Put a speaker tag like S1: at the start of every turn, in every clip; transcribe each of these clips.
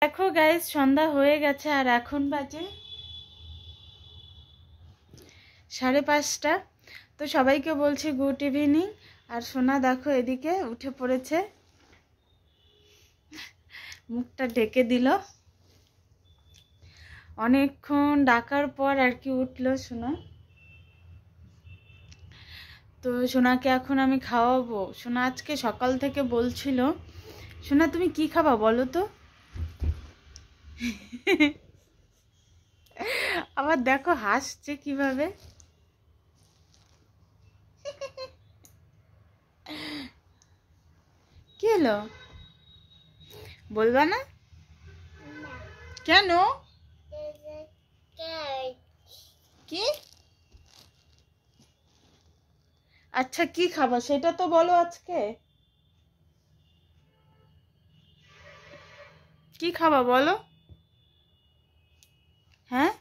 S1: দেখো গাইস, সন্ধ্যা হয়ে গেছে আর এখন বাজে 5:30। তো সবাইকে বলছি গুড ইভিনিং। আর সোনা দেখো এদিকে উঠে পড়েছে, মুখটা ঢেকে দিল। অনেকক্ষণ ডাকার পর আর কি উঠলো সোনা। তো সোনাকে এখন আমি খাওয়াবো। সোনা আজকে সকাল থেকে বলছিল, সোনা তুমি কি খাবা বলো তো। আবার দেখো হাসছে কিভাবে। কি হলো বলবা না কেন? কি আচ্ছা কি খাবা সেটা তো বলো। আজকে কি খাবা বলো। হ্যাঁ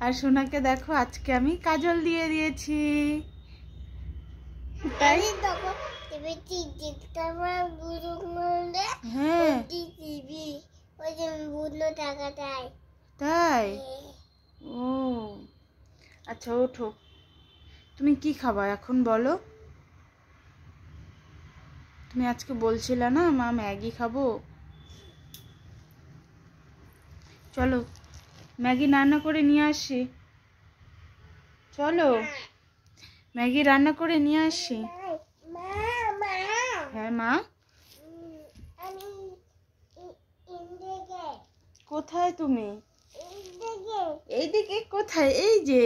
S1: আর সোনাকে দেখো আজকে আমি কাজল দিয়ে দিয়েছি। তাই হ্যাঁ তাই ও আচ্ছা ওঠো, তুমি কি খাবা এখন বলো। তুমি আজকে বলছিলে না মা ম্যাগি খাবো, চলো ম্যাগি রান্না করে নিয়ে আসি। চলো ম্যাগি রান্না করে নিয়ে আসি। হ্যাঁ মা, কোথায় তুমি? এইদিকে কোথায়? এই যে।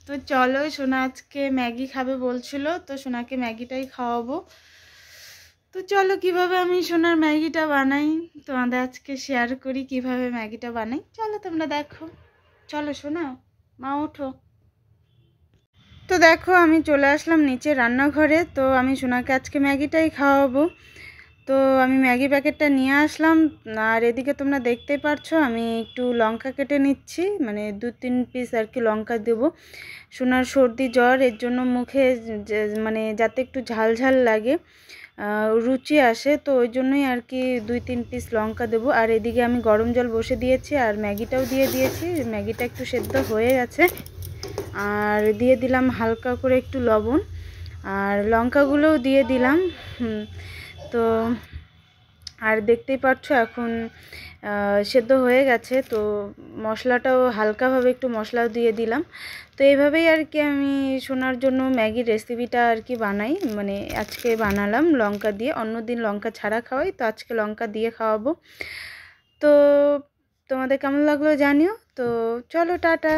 S1: তো চলো, সোনা আজকে ম্যাগি খাবে বলছিল, তো সোনাকে ম্যাগিটাই খাওয়াবো। তো চলো কিভাবে আমি সোনার ম্যাগিটা বানাই তোমাদের আজকে শেয়ার করি, কিভাবে ম্যাগিটা বানাই। চলো তোমরা দেখো। চলো সোনা, মা ওঠো। তো দেখো আমি চলে আসলাম নিচে রান্নাঘরে। তো আমি সোনাকে আজকে ম্যাগিটাই খাওয়াবো। তো আমি ম্যাগি প্যাকেটটা নিয়ে আসলাম। আর এদিকে তোমরা দেখতেই পারছো আমি একটু লঙ্কা কেটে নিচ্ছি, মানে 2-3 পিস আর কি লঙ্কা দেবো। সোনার সর্দি জ্বর, এর জন্য মুখে মানে যাতে একটু ঝাল ঝাল লাগে, রুচি আসে, তো ওই জন্যই আর কি 2-3 পিস লঙ্কা দেবো। আর এদিকে আমি গরম জল বসে দিয়েছি আর ম্যাগিটাও দিয়ে দিয়েছি। ম্যাগিটা একটু সেদ্ধ হয়ে গেছে। আর দিয়ে দিলাম হালকা করে একটু লবণ, আর লঙ্কাগুলোও দিয়ে দিলাম। তো আর দেখতেই পাচ্ছ এখন সেদ্ধ হয়ে গেছে। তো মশলাটাও হালকাভাবে একটু মশলাও দিয়ে দিলাম। তো এইভাবেই আর কি আমি সোনার জন্য ম্যাগির রেসিপিটা আর কি বানাই, মানে আজকে বানালাম লঙ্কা দিয়ে। অন্যদিন লঙ্কা ছাড়া খাওয়াই, তো আজকে লঙ্কা দিয়ে খাওয়াবো। তো তোমাদের কেমন লাগলো জানিও। তো চলো টাটা।